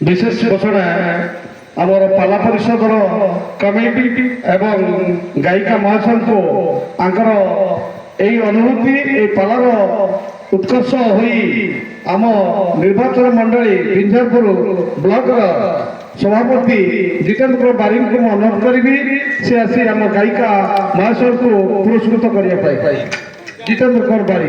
विशेष घोषणा आमर पाला परिषद कमिटी एवं गायिका महाशय को आंकर यही अनुभूति ये पालार उत्कर्ष हुई आम निर्वाचन मंडली विंध्यापुर ब्लॉक सभापति जितेंद्र बारी को अनुरोध करी से आसी आम गायिका महाशय को पुरस्कृत करने जितेंद्र कौर बारी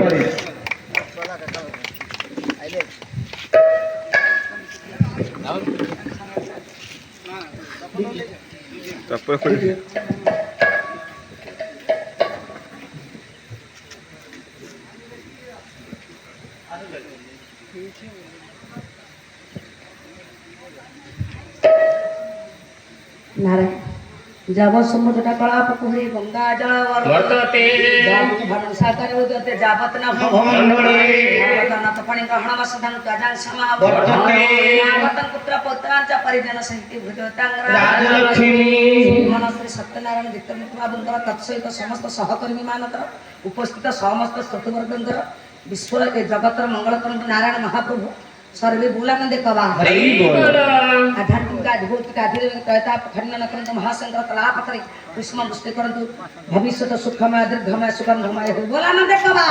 नारायण जब समुद्र कला पुकुरी गंगा जल वर्तते जाबत भन सागर उदते जाबत न भवमंडले जाबत न तपणि ग्रहण वसदं गजं समा वर्तते जाबत पुत्र पुत्रांच परिजन सहित भुजतांग राजलक्ष्मी मन श्री सत्यनारायण दिक्कमित्र बाबुंकर तत्सहित समस्त सहकर्मी मानकर उपस्थित समस्त स्तुतिवर्गंकर विश्व जगतर मंगलकर नारायण महाप्रभु सर्वे बोलानंदे कवा आध्यात्मिक अद्भुत आध्यात्मिकता खंडन करंत महाशंकर कलापत्रे पुष्म वृष्टि करंत भविष्यत सुखमय दीर्घमय सुगंधमय हो बोलानंदे कवा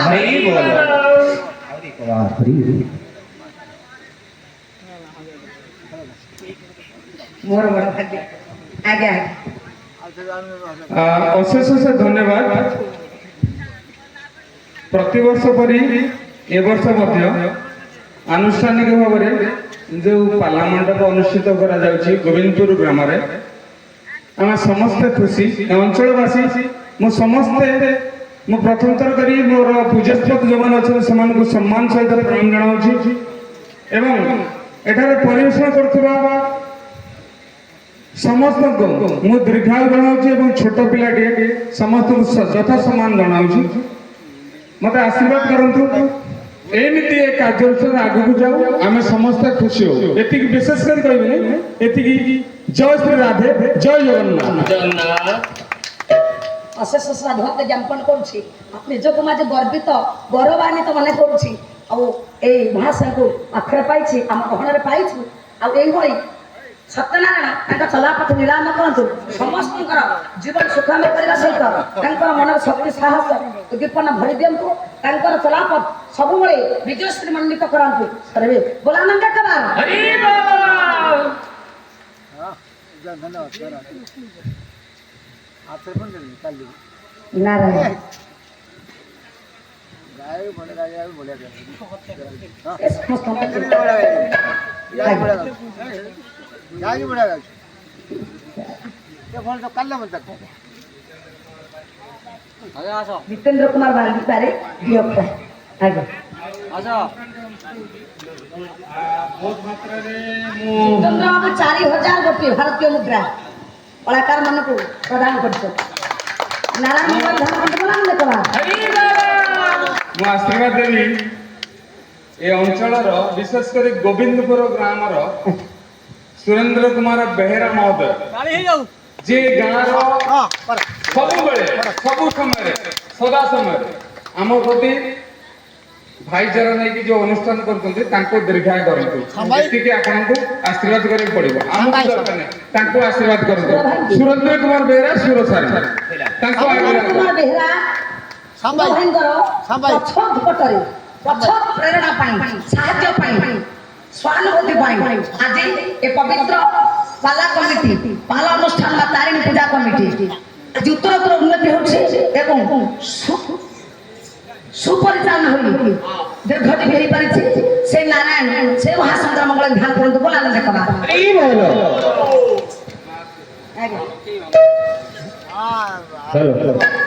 मोर बड़ भाग्य आगे अशेष से धन्यवाद प्रतिवर्ष परी ए वर्ष मध्य आनुष्ठानिक भाव में जो पाला मंडप अनुष्ठित करा जाउछि गोविंदपुर ग्राम रे आम समस्ते खुशी अंचलवासी मु समस्ते मु प्रथम थर करी मोर पूज्यस्पत जो मैंने अच्छे से सम्मान सहित प्रणाम जनाऊँ एवं एठारे परिवेशन करथिबा समस्त को मु दीर्घायु जनाऊँ छोट पिलाटी समस्त यथा सम्मान जनाऊँ मत आशीर्वाद करंतु एमती एक कार्यक्रम आगे को जाऊ आम समस्त खुशी हो एति विशेष कर कहबे एति जय श्री राधे जय जगन्नाथ अशेष साधुवाद ज्ञापन करुछि निजको माजे गर्वित गौरवान्वित मन करुछि आ ए भाषा को आखरे पाइछि आम गहन रे पाइछु आ एई भई सत्यनारायण चलापथ निराम करतु समस्त जीवन सुखमय करने सहित मन शक्ति साहस उद्दीपन भरी दिंतु चलापथ सब विजयश्री मंडित करांतु सर्वे बोलानंद कबार नारायण जागी बड़ा गाछ ये फोन तो कल्ला मन तक आगे आसो जितेंद्र कुमार बाली पारे दियक आगे आसो बहुत मात्रा रे जितेंद्र बाबू 4000 गोटी भारतीय मुद्रा कलाकार मन को प्रदान करछो नारायण धन बोलान देखबा मु आशीर्वाद देली ए अंचल विशेष कर गोविंदपुर ग्राम सुरेंद्र कुमार बेहेरा महोदय जे गाँव सब सब समय सदा समय आम प्रति भाईचारा नहीं जो अनुष्ठान करते दीर्घाय करते आपको आशीर्वाद करा पड़ो आम आशीर्वाद कर सुरेंद्र कुमार बेहेरा सुरसारी प्रेरणा साहाय्य स्वानुभूति आज ए पवित्र पाला कमिटी पाला अनुष्ठान तारिणी पूजा कमिटी आज उत्तरोत्तर उन्नति हो सुपरिचालन हो दीर्घजीवी हो पारी से नारायण से महाशंकर मंगल ध्यान करते बोला देखा